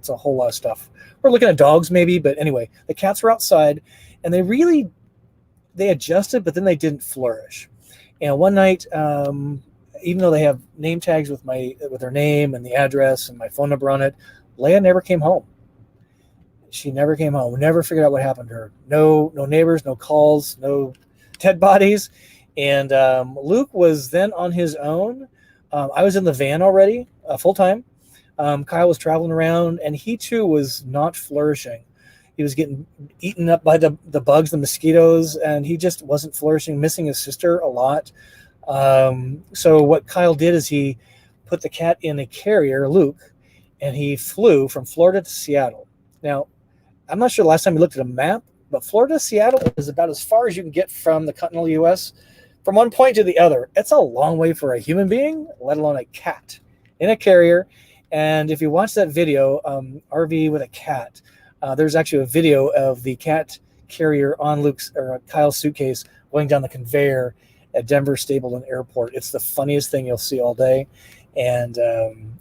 a whole lot of stuff. We're looking at dogs maybe, but anyway, the cats were outside, and they adjusted, but then they didn't flourish. And one night, even though they have name tags with their name and the address and my phone number on it, Leia never came home. She never came home. We never figured out what happened to her. No neighbors, no calls, no dead bodies. And Luke was then on his own. I was in the van already, full time. Kyle was traveling around, and he too was not flourishing. He was getting eaten up by the bugs, the mosquitoes, and he just wasn't flourishing, missing his sister a lot. So what Kyle did is he put the cat in a carrier, Luke, and he flew from Florida to Seattle. Now, I'm not sure the last time we looked at a map, but Florida to Seattle is about as far as you can get from the continental U.S. from one point to the other. It's a long way for a human being, let alone a cat, in a carrier. And if you watch that video, RV with a cat, there's actually a video of the cat carrier on Kyle's suitcase going down the conveyor at Denver Stapleton Airport. It's the funniest thing you'll see all day. And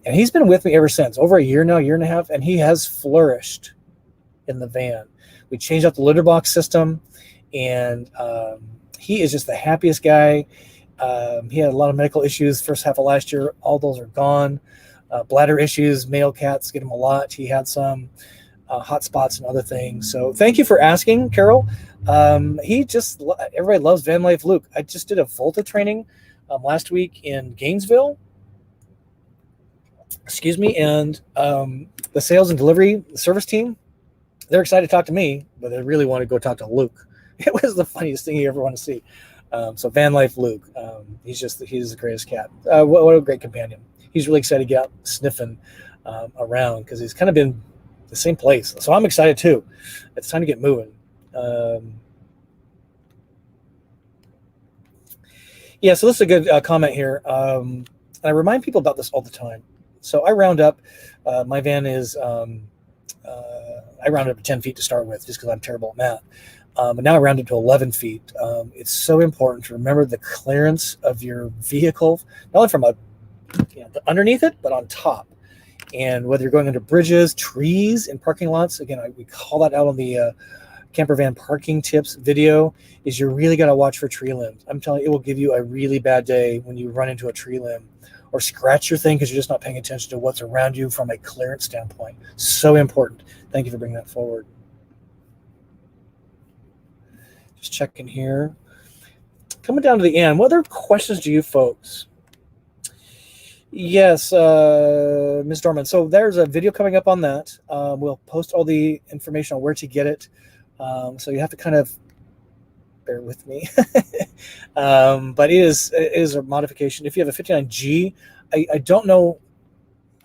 he's been with me ever since, over a year now, year and a half, and he has flourished in the van. We changed out the litter box system, and he is just the happiest guy. He had a lot of medical issues first half of last year. All those are gone. Bladder issues, male cats get him a lot. He had some hot spots and other things. So thank you for asking, Carol. Everybody loves van life Luke. I just did a Volta training last week in Gainesville. Excuse me. And the sales and delivery service team, they're excited to talk to me, but they really want to go talk to Luke. It was the funniest thing you ever want to see. So van life Luke, he's the greatest cat. What a great companion. He's really excited to get out sniffing around because he's kind of been the same place. So I'm excited too. It's time to get moving. Yeah, so this is a good comment here. And I remind people about this all the time. So I round up, my van is, I rounded up to 10 feet to start with just because I'm terrible at math. But now I rounded to 11 feet. It's so important to remember the clearance of your vehicle, not only from underneath it, but on top. And whether you're going under bridges, trees, and parking lots, again, we call that out on the Campervan parking tips video, is you really got to watch for tree limbs. I'm telling you, it will give you a really bad day when you run into a tree limb or scratch your thing because you're just not paying attention to what's around you from a clearance standpoint. So important. Thank you for bringing that forward. Just checking here. Coming down to the end, what other questions do you folks? Yes, Ms. Dorman. So there's a video coming up on that. We'll post all the information on where to get it. So you have to kind of bear with me. But it is a modification. If you have a 59G, I don't know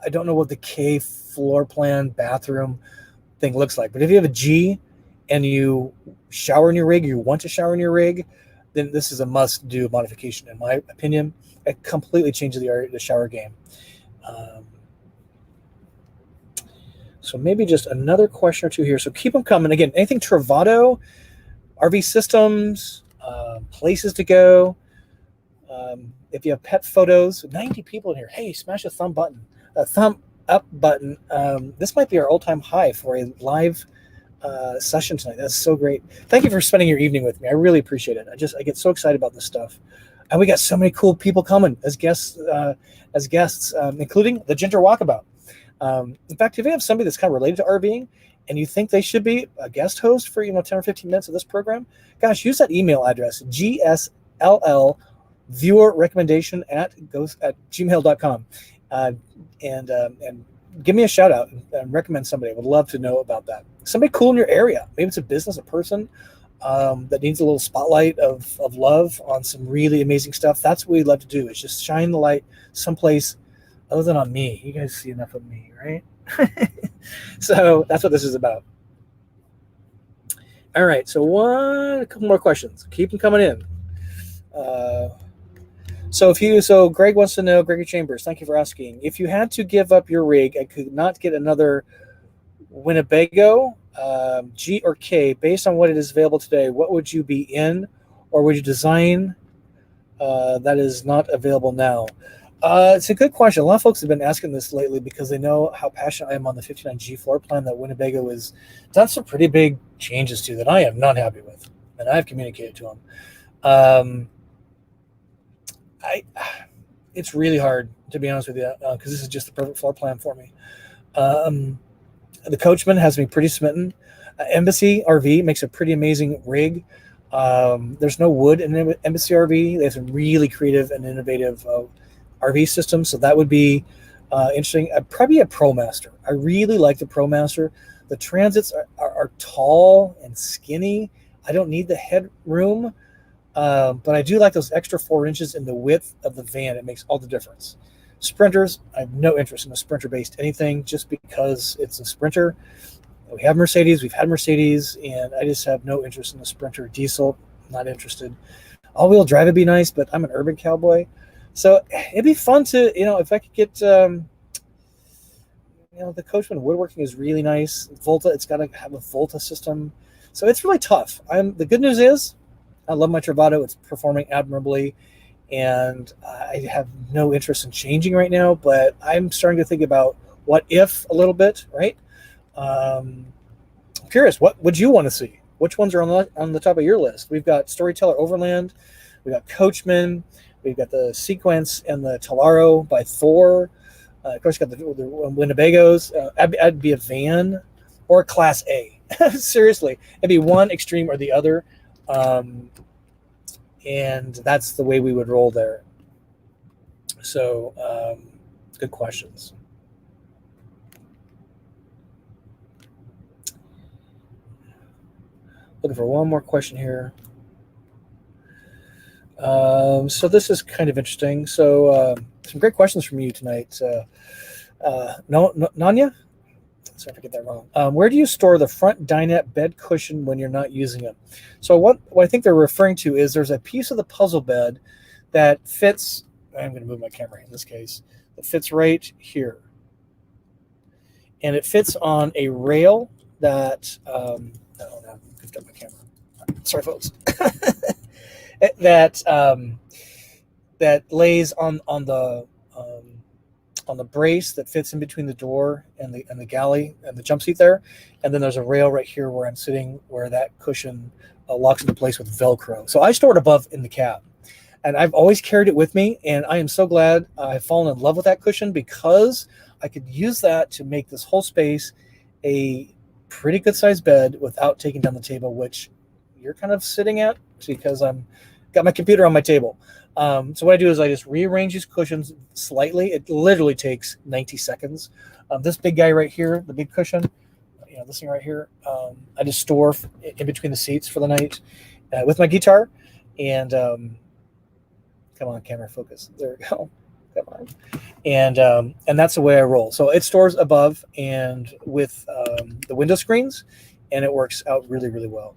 what the K floor plan bathroom thing looks like. But if you have a G and you shower in your rig, you want to shower in your rig, then this is a must-do modification, in my opinion. It completely changes the shower game. So maybe just another question or two here. So keep them coming. Again, anything Travato, RV systems, places to go. If you have pet photos, 90 people in here. Hey, smash a thumb up button. This might be our all-time high for a live session tonight. That's so great. Thank you for spending your evening with me. I really appreciate it. I get so excited about this stuff. And we got so many cool people coming as guests, including the Ginger Walkabout. In fact, if you have somebody that's kind of related to RVing and you think they should be a guest host for 10 or 15 minutes of this program, gosh, use that email address, gsllviewerrecommendation@gmail.com, and give me a shout out and recommend somebody. I would love to know about that. Somebody cool in your area. Maybe it's a business, a person that needs a little spotlight of love on some really amazing stuff. That's what we'd love to do, is just shine the light someplace other than on me. You guys see enough of me, right? So that's what this is about. All right, so a couple more questions. Keep them coming in. So Greg wants to know, Gregory Chambers, thank you for asking. If you had to give up your rig and could not get another Winnebago G or K based on what it is available today, what would you be in, or would you design that is not available now? It's a good question. A lot of folks have been asking this lately because they know how passionate I am on the 59G floor plan that Winnebago has done some pretty big changes to that I am not happy with, and I've communicated to them. It's really hard, to be honest with you, because this is just the perfect floor plan for me. The Coachman has me pretty smitten. Embassy RV makes a pretty amazing rig. There's no wood in Embassy RV. They have some really creative and innovative RV systems, so that would be interesting. Probably a ProMaster. I really like the ProMaster. The Transits are tall and skinny. I don't need the headroom. But I do like those extra 4 inches in the width of the van. It makes all the difference. Sprinters, I have no interest in a Sprinter-based anything just because it's a Sprinter. We have Mercedes, we've had Mercedes, and I just have no interest in the Sprinter diesel. Not interested. All-wheel drive would be nice, but I'm an urban cowboy. So it'd be fun to, if I could get, the Coachman woodworking is really nice. Volta, it's got to have a Volta system. So it's really tough. The good news is, I love my Travato. It's performing admirably, and I have no interest in changing right now, but I'm starting to think about what if a little bit, right? I'm curious, what would you want to see? Which ones are on the top of your list? We've got Storyteller Overland, we've got Coachman, we've got the Sequence and the Talaro by Thor. Of course, you've got the Winnebagos. I'd be a van or a Class A. Seriously, it'd be one extreme or the other. And that's the way we would roll there. So, good questions. Looking for one more question here. So this is kind of interesting. So, some great questions from you tonight. Nanya? Sorry if I get that wrong. Where do you store the front dinette bed cushion when you're not using it? So what I think they're referring to is there's a piece of the puzzle bed that fits, I'm going to move my camera in this case, that fits right here. And it fits on a rail that, I goofed up my camera. Sorry, folks. that lays on the brace that fits in between the door and the galley and the jump seat there. And then there's a rail right here where I'm sitting, where that cushion locks into place with Velcro. So I store it above in the cab, and I've always carried it with me. And I am so glad I've fallen in love with that cushion, because I could use that to make this whole space a pretty good sized bed without taking down the table, which you're kind of sitting at because I'm got my computer on my table. So what I do is I just rearrange these cushions slightly. It literally takes 90 seconds. This big guy right here, the big cushion, this thing right here, I just store in between the seats for the night with my guitar. And come on, camera, focus. There we go. Come on. And that's the way I roll. So it stores above and with the window screens, and it works out really, really well.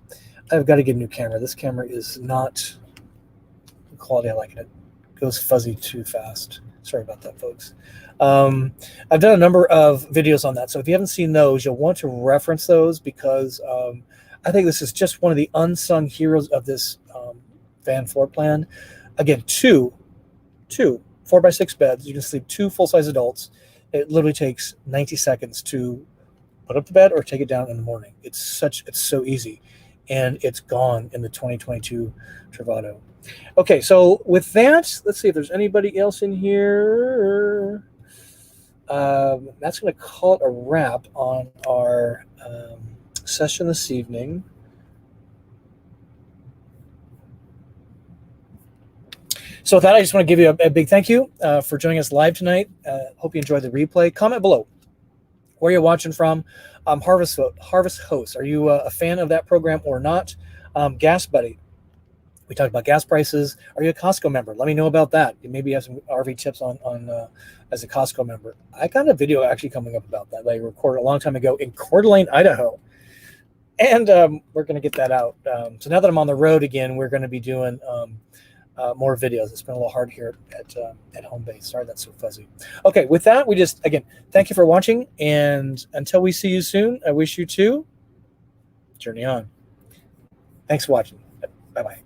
I've got to get a new camera. This camera is not the quality I like. It goes fuzzy too fast. Sorry about that, folks. I've done a number of videos on that. So if you haven't seen those, you'll want to reference those, because I think this is just one of the unsung heroes of this van floor plan. Again, two 4x6 beds. You can sleep 2 full-size adults. It literally takes 90 seconds to put up the bed or take it down in the morning. It's so easy, and it's gone in the 2022 Travato. Okay, so with that, let's see if there's anybody else in here. That's going to call it a wrap on our session this evening. So with that, I just want to give you a big thank you for joining us live tonight. Hope you enjoyed the replay. Comment below where you're watching from. Harvest Host, are you a fan of that program or not? Gasbuddy, we talked about gas prices. Are you a Costco member? Let me know about that. You maybe have some RV tips on as a Costco member. I got a video actually coming up about that I recorded a long time ago in Coeur d'Alene, Idaho. And we're going to get that out. So now that I'm on the road again, we're going to be doing more videos. It's been a little hard here at home base. Sorry, that's so fuzzy. Okay, with that, we just, again, thank you for watching. And until we see you soon, I wish you to journey on. Thanks for watching. Bye-bye.